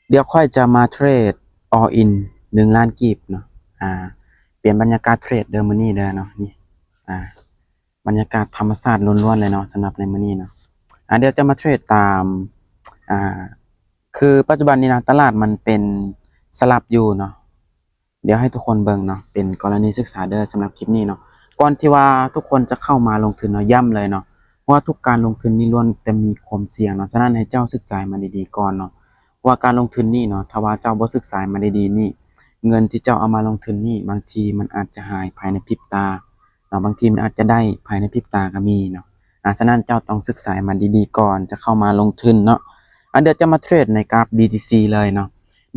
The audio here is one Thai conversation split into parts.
เดี๋ยวค่อยจะมาเทรด all in 1 ล้านกีบเนาะเปลี่ยนบรรยากาศเทรดเดิมมื้อนี้เด้อเนาะนี่อ่าบรรยากาศธรรมชาติล้วนๆเลยเนาะสำหรับในมื้อนี้เนาะเดี๋ยวจะมาเทรดตามอ่าคือปัจจุบันนี้นะตลาดมันเป็นสลับอยู่เนาะเดี๋ยวให้ทุกคนเบิ่งเนาะเป็นกรณีศึกษาเด้อสำหรับคลิปนี้เนาะก่อนที่ว่าทุกคนจะเข้ามาลงทุนเนาะย้ำเลยเนาะเพราะว่าทุกการลงทุนนี่ล้วนแต่มีความเสี่ยงเนาะฉะนั้นให้เจ้าศึกษามาดีๆก่อนเนาะ ว่าการลงทุนนี่เนาะถ้าว่าเจ้าบ่ศึกษามาดีๆนี่เงินที่เจ้าเอามาลงทุนนี่บางทีมันอาจจะหายภายในพริบตาเนาะบางทีมันอาจจะได้ภายในพริบตาก็มีเนาะฉะนั้นเจ้าต้องศึกษามาดีๆก่อนจะเข้ามาลงทุนเนาะเดี๋ยวจะมาเทรดในกราฟ BTC เลยเนาะ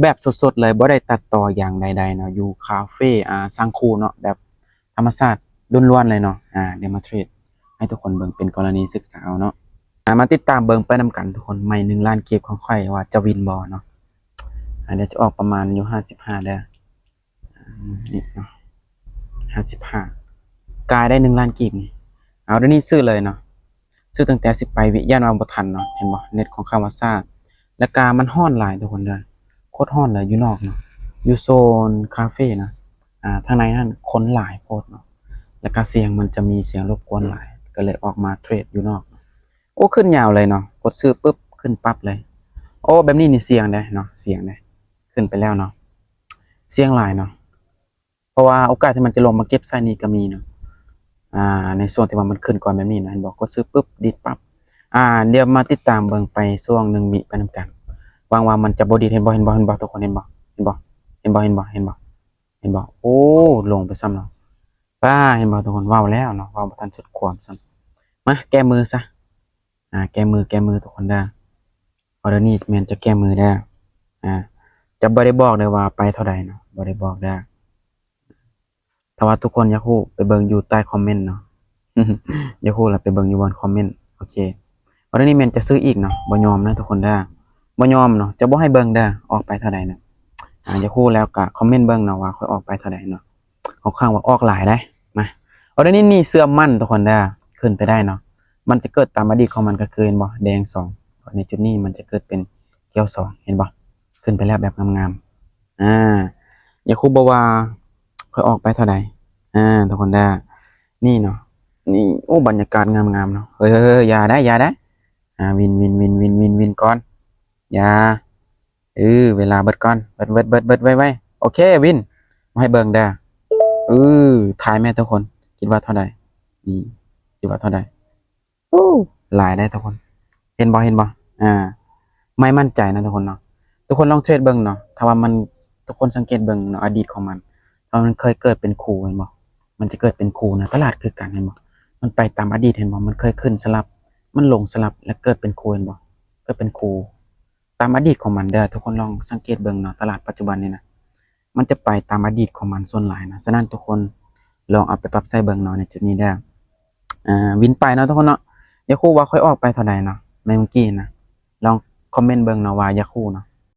แบบสดๆเลยบ่ได้ตัดต่ออย่างใดๆเนาะอยู่คาเฟสังคูเนาะแบบธรรมชาติล้วนๆเลยเนาะเดี๋ยวมาเทรดให้ทุกคนเบิ่งเป็นกรณีศึกษาเอาเนาะมาติดตามเบิ่งไปนำกันทุกคนใหม่1 ล้านเก็บของข่อยว่าจะวินบ่เนาะ เดี๋ยวจะออกประมาณอยู่55เด้อนี่เนาะ55กายได้1 ล้านกีบนี่เอาเดี๋ยวนี้ซื้อเลยเนาะซื้อตั้งแต่สิไปวิย่านว่าบ่ทันเนาะเห็นบ่เน็ตของคาวาซ่าแล้วกามันฮ้อนหลายทุกคนเด้อโคตรฮ้อนเลยอยู่นอกเนาะอยู่โซนคาเฟนะทางในนั่นคนหลายโพดเนาะแล้วก็เสียงมันจะมีเสียงรบกวนหลายก็เลยออกมาเทรดอยู่นอกโอ้ขึ้นยาวเลยเนาะกดซื้อปุ๊บขึ้นปั๊บเลยโอ้แบบนี้นี่เสียงเด้เนาะเสียงเด้ขึ้นไปแล้วเนาะเสียงหลายเนาะ เพราะว่าโอกาสที่มันจะลงมาเก็บไส้นี้ก็มีเนาะในส่วนที่ว่ามันขึ้นก่อนแบบนี้นะเห็นบอกกดซื้อปุ๊บดีดปั๊บเดี๋ยวมาติดตามเบิ่งไปช่วง1มิไปนำกันหวังว่ามันจะบ่ดีดเห็นบ่ทุกคนเห็นบ่เห็นบ่เห็นบ่เห็นบ่เห็นบ่เห็นบ่โอ้ลงไปซ้ำเนาะป้าเห็นบ่ทุกคนเว้าแล้วเนาะเว้าบ่ทันสุดความซ้ำมาแก้มือซะแก้มือทุกคนเด้อเพราะเดี๋ยวนี้แม่นจะแก้มือเด้ออ่าจะบ่ได้บอกเด้อว่าไปเท่าใดเนาะบ่ได้บอกเด้อ ถ้าว่าทุกคนอยากรู้ไปเบิ่งอยู่ใต้คอมเมนต์เนาะอยากรู้แล้วไปเบิ่งอยู่บนคอมเมนต์โอเควันนี้แม่นจะซื้ออีกเนาะบ่ยอมนะทุกคนเด้อบ่ยอมเนาะจะบ่ให้เบิ่งเด้อออกไปเท่าใดเนาะอยากรู้แล้วก็คอมเมนต์เบิ่งเนาะว่าค่อยออกไปเท่าใดเนาะค่อนข้างว่าออกหลายได้มาวันนี้นี่เสื่อมมั่นทุกคนเด้อขึ้นไปได้เนาะมันจะเกิดตามอดีตของมันก็คือเห็นบ่แดง2ในจุดนี้มันจะเกิดเป็นเขียว2เห็นบ่ขึ้นไปแล้วแบบงามๆอยากรู้บ่ว่าค่อยออกไปเท่าใด ทุกคนได้นี่เนาะนี่โอ้บรรยากาศงามๆเนาะเฮ้ยอย่าได้วินก่อนอย่าเวลาเบิดก่อนเบิดไว้โอเควินมาให้เบิ่งได้เอทายแม่ทุกคนคิดว่าเท่าใดนี่คิดว่าเท่าใดโอ้หลายได้ทุกคนเห็นบ่ไม่มั่นใจนะทุกคนเนาะทุกคนลองเทรดเบิ่งเนาะถ้าว่ามันทุกคนสังเกตเบิ่งเนาะอดีตของมันถ้ามันเคยเกิดเป็นครูเห็นบ่ มันจะเกิดเป็นคูนะตลาดคือกันเห็นบ่มันไปตามอดีตเห็นบ่มันเคยขึ้นสลับมันลงสลับแล้วเกิดเป็นคูเห็นบ่เกิดเป็นคูตามอดีตของมันเด้อทุกคนลองสังเกตเบิ่งเนาะตลาดปัจจุบันนี่นะมันจะไปตามอดีตของมันส่วนหลายนะฉะนั้นทุกคนลองเอาไปปรับใช้เบิ่งเนาะในจุดนี้เด้อวินไปเนาะทุกคนเนาะอย่าคู่ว่าค่อยออกไปเท่าใดเนาะเมื่อกี้นะลองคอมเมนต์เบิ่งเนาะว่าอย่าคู่เนาะ